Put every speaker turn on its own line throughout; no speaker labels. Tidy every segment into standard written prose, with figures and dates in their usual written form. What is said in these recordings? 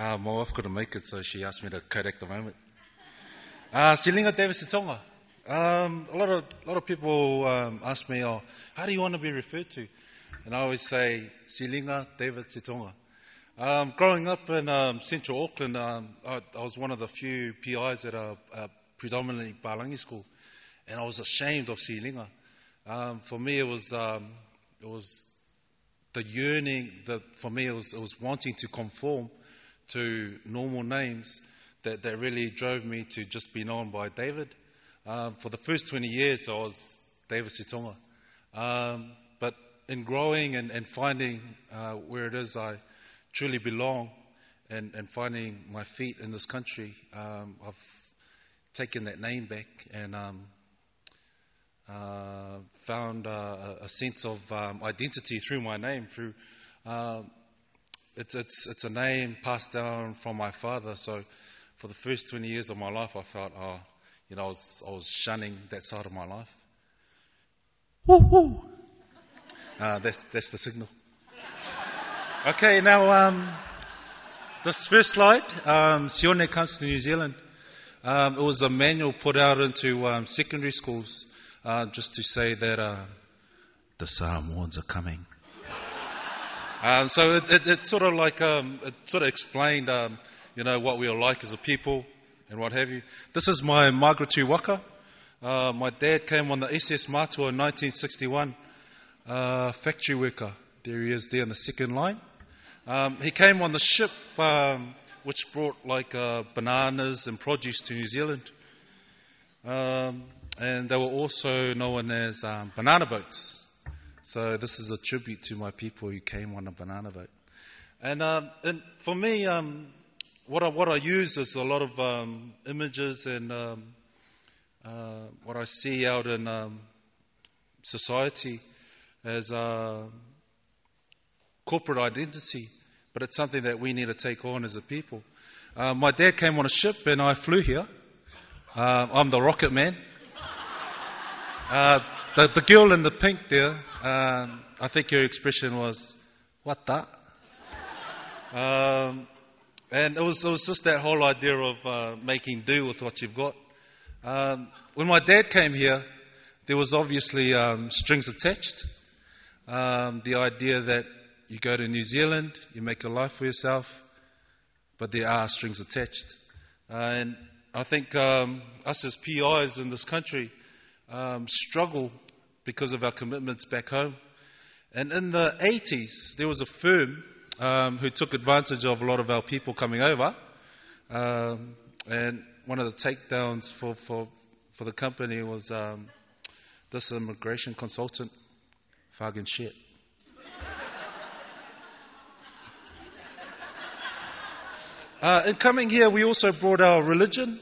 My wife couldn't make it, so she asked me to correct the moment. Siliga David Setoga. A lot of people ask me, how do you want to be referred to? And I always say, Siliga David Setoga. Growing up in central Auckland, I was one of the few PIs at a predominantly Balangi school, and I was ashamed of Siliga. For me, it was the yearning that for me it was wanting to conform to normal names that really drove me to just be known by David. For the first 20 years, I was David Setoga. But in growing and finding where it is I truly belong and finding my feet in this country, I've taken that name back and found a sense of identity through my name. It's a name passed down from my father. So for the first 20 years of my life, I felt, I was shunning that side of my life. Woo woo. That's the signal. Okay, now this first slide, Sione comes to New Zealand. It was a manual put out into secondary schools just to say that the Samoans are coming. So it sort of like it sort of explained what we are like as a people and what have you. This is my migratory waka. My dad came on the SS Matua in 1961. Factory worker. There he is there in the second line. He came on the ship which brought bananas and produce to New Zealand. And they were also known as banana boats. So this is a tribute to my people who came on a banana boat. And for me, what I use is a lot of images and what I see out in society as corporate identity, but it's something that we need to take on as a people. My dad came on a ship and I flew here. I'm the rocket man. The girl in the pink there, I think her expression was, what the? And it was just that whole idea of making do with what you've got. When my dad came here, there was obviously strings attached. The idea that you go to New Zealand, you make a life for yourself, but there are strings attached. And I think us as PIs in this country struggle because of our commitments back home. And in the 80s, there was a firm who took advantage of a lot of our people coming over. And one of the takedowns for the company was this immigration consultant, fucking shit. In coming here, we also brought our religion.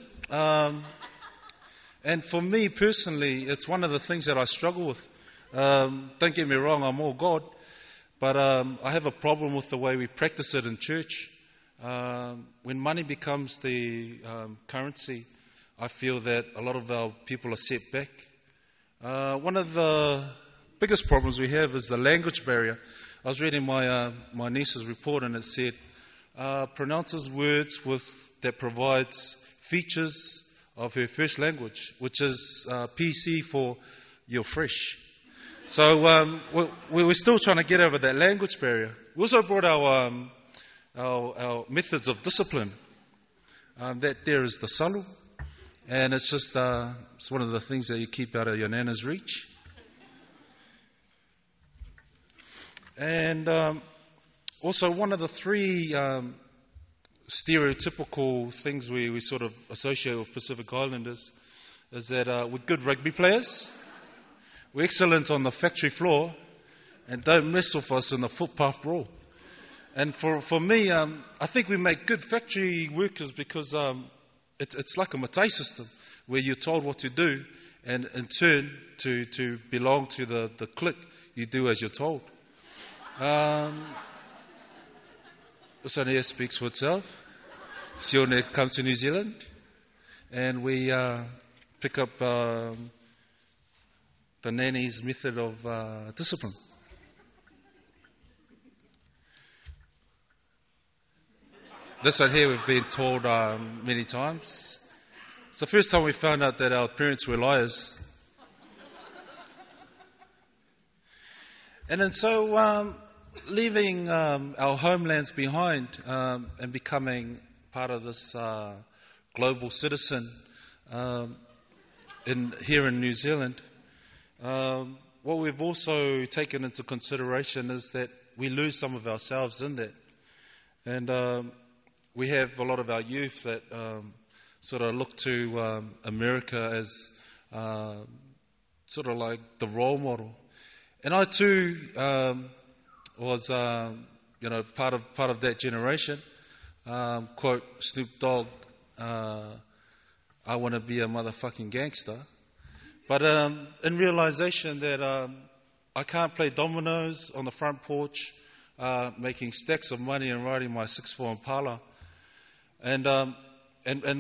And for me personally, it's one of the things that I struggle with. Don't get me wrong, I'm all God. But I have a problem with the way we practice it in church. When money becomes the currency, I feel that a lot of our people are set back. One of the biggest problems we have is the language barrier. I was reading my niece's report and it said, pronounces words that provides features of her first language, which is PC for you're fresh. So we're still trying to get over that language barrier. We also brought our methods of discipline. That there is the salu, and it's just it's one of the things that you keep out of your nana's reach. And also one of the three stereotypical things we sort of associate with Pacific Islanders is that we're good rugby players, we're excellent on the factory floor, and don't mess with us in the footpath brawl. And for me, I think we make good factory workers because it's like a matai system where you're told what to do, and in turn to belong to the clique, you do as you're told. Oceania speaks for itself. Sione comes to New Zealand, and we pick up the nanny's method of discipline. This right here we've been told many times. It's the first time we found out that our parents were liars. And then so leaving our homelands behind and becoming part of this global citizen here in New Zealand, what we've also taken into consideration is that we lose some of ourselves in that. And we have a lot of our youth that sort of look to America as sort of like the role model. And I too was, part of that generation. Quote Snoop Dogg, "I want to be a motherfucking gangster." But in realization that I can't play dominoes on the front porch, making stacks of money and riding my 6'4" Impala, and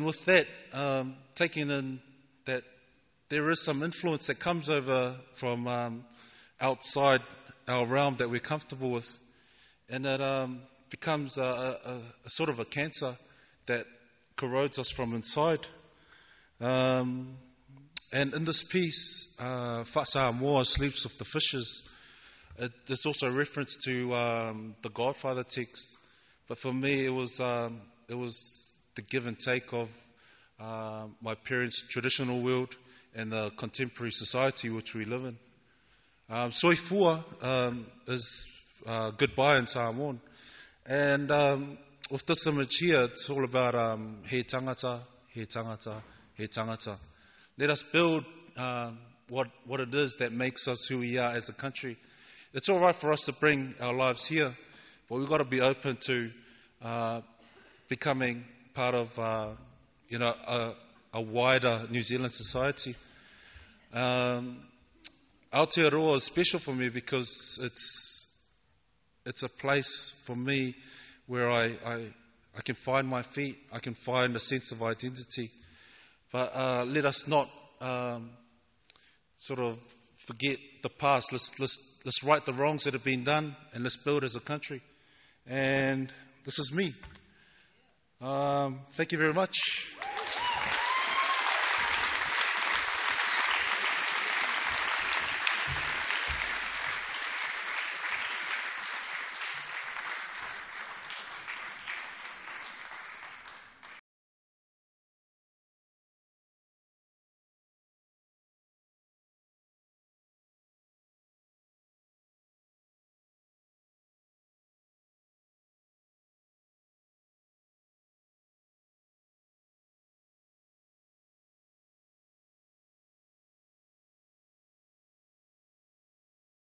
with that, taking in that there is some influence that comes over from outside our realm that we're comfortable with, and that becomes a sort of a cancer that corrodes us from inside. And in this piece, Samoan sleeps with the fishes. There's also a reference to the Godfather text, but for me, it was the give and take of my parents' traditional world and the contemporary society which we live in. Soifua is goodbye in Samoan, and with this image here, it's all about he tangata, he tangata, he tangata. Let us build what it is that makes us who we are as a country. It's all right for us to bring our lives here, but we've got to be open to becoming part of a wider New Zealand society. Aotearoa is special for me because it's a place for me where I can find my feet, I can find a sense of identity. But let us not sort of forget the past. Let's right the wrongs that have been done, and let's build as a country. And this is me. Thank you very much.